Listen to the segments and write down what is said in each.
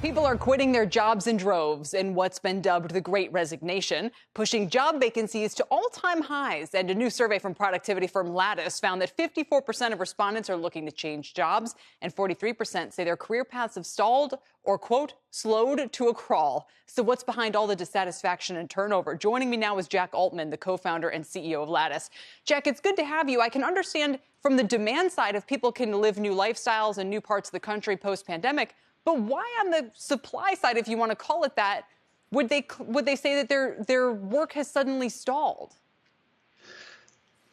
People are quitting their jobs in droves in what's been dubbed the Great Resignation, pushing job vacancies to all-time highs. And a new survey from productivity firm Lattice found that 54% of respondents are looking to change jobs, and 43% say their career paths have stalled or, quote, slowed to a crawl. So what's behind all the dissatisfaction and turnover? Joining me now is Jack Altman, the co-founder and CEO of Lattice. Jack, it's good to have you. I can understand from the demand side if people can live new lifestyles in new parts of the country post-pandemic. But why on the supply side, if you want to call it that, would they say that their work has suddenly stalled?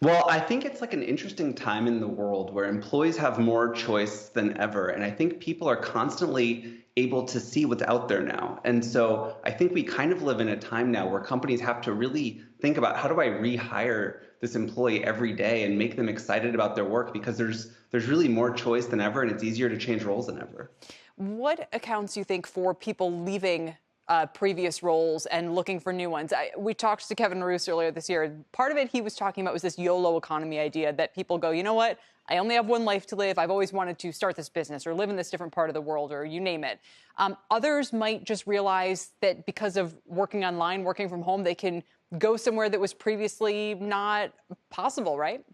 Well, I think it's like an interesting time in the world where employees have more choice than ever. And I think people are constantly able to see what's out there now. And so I think we kind of live in a time now where companies have to really think about, how do I rehire this employee every day and make them excited about their work? Because there's really more choice than ever, and it's easier to change roles than ever. What accounts, you think, for people leaving previous roles and looking for new ones? We talked to Kevin Roos earlier this year. Part of it he was talking about was this YOLO economy idea that people go, you know what, I only have one life to live. I've always wanted to start this business or live in this different part of the world, or you name it. Others might just realize that because of working online, working from home, they can go somewhere that was previously not possible, right?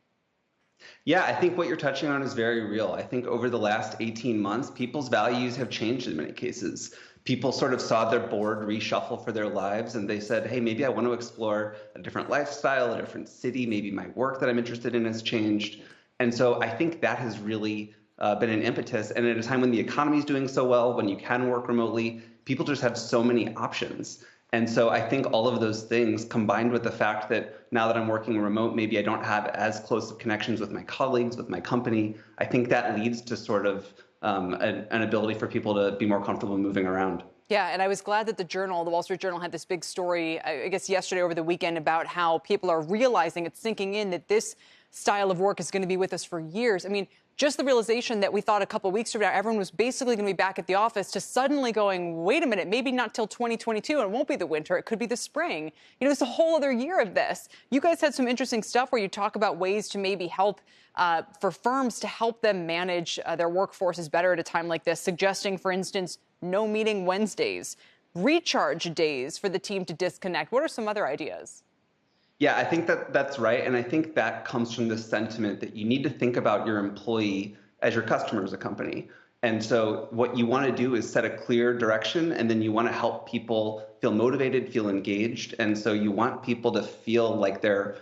Yeah, I think what you're touching on is very real. I think over the last 18 months, people's values have changed in many cases. People sort of saw their board reshuffle for their lives, and they said, hey, maybe I want to explore a different lifestyle, a different city. Maybe my work that I'm interested in has changed. And so I think that has really been an impetus. And at a time when the economy is doing so well, when you can work remotely, people just have so many options. And so I think all of those things, combined with the fact that now that I'm working remote, maybe I don't have as close of connections with my colleagues, with my company, I think that leads to sort of an ability for people to be more comfortable moving around. Yeah, and I was glad that the Wall Street Journal, had this big story, I guess yesterday over the weekend, about how people are realizing, it's sinking in, that this style of work is going to be with us for years. I mean, just the realization that we thought a couple of weeks from now everyone was basically going to be back at the office, to suddenly going, wait a minute, maybe not till 2022, and it won't be the winter, it could be the spring. You know, it's a whole other year of this. You guys had some interesting stuff where you talk about ways to maybe help for firms to help them manage their workforces better at a time like this, suggesting, for instance, no meeting Wednesdays, recharge days for the team to disconnect. What are some other ideas? Yeah, I think that's right. And I think that comes from the sentiment that you need to think about your employee as your customer as a company. And so what you want to do is set a clear direction, and then you want to help people feel motivated, feel engaged. And so you want people to feel like their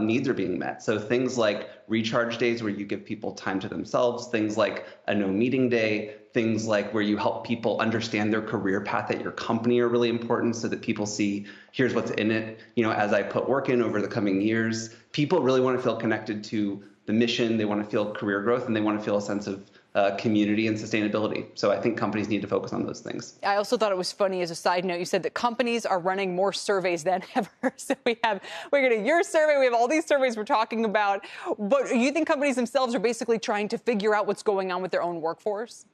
needs are being met. So things like recharge days where you give people time to themselves, things like a no meeting day, things like where you help people understand their career path at your company are really important, so that people see, here's what's in it. You know, as I put work in over the coming years, people really want to feel connected to the mission. They want to feel career growth, and they want to feel a sense of community and sustainability. So I think companies need to focus on those things. I also thought it was funny, as a side note, you said that companies are running more surveys than ever. So we're getting your survey, we have all these surveys we're talking about. But you think companies themselves are basically trying to figure out what's going on with their own workforce?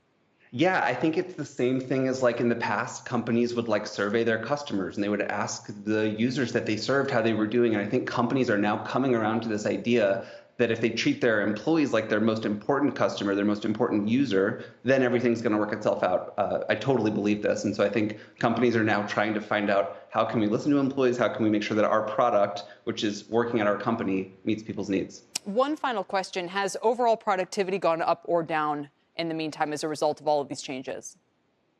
Yeah, I think it's the same thing as, like, in the past, companies would survey their customers, and they would ask the users that they served how they were doing. And I think companies are now coming around to this idea that if they treat their employees like their most important customer, their most important user, then everything's going to work itself out. I totally believe this. And so I think companies are now trying to find out, how can we listen to employees? How can we make sure that our product, which is working at our company, meets people's needs? One final question. Has overall productivity gone up or down in the meantime as a result of all of these changes?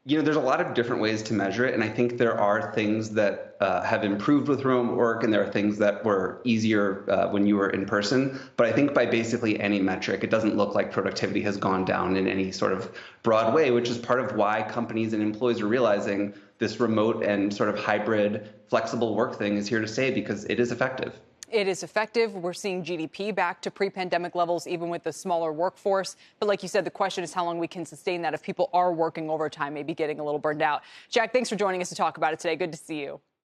You know, there's a lot of different ways to measure it, and I think there are things that have improved with remote work, and there are things that were easier when you were in person. But I think by basically any metric, it doesn't look like productivity has gone down in any sort of broad way, which is part of why companies and employees are realizing this remote and sort of hybrid, flexible work thing is here to stay, because it is effective. It is effective. We're seeing GDP back to pre-pandemic levels, even with the smaller workforce. But like you said, the question is how long we can sustain that if people are working overtime, maybe getting a little burned out. Jack, thanks for joining us to talk about it today. Good to see you.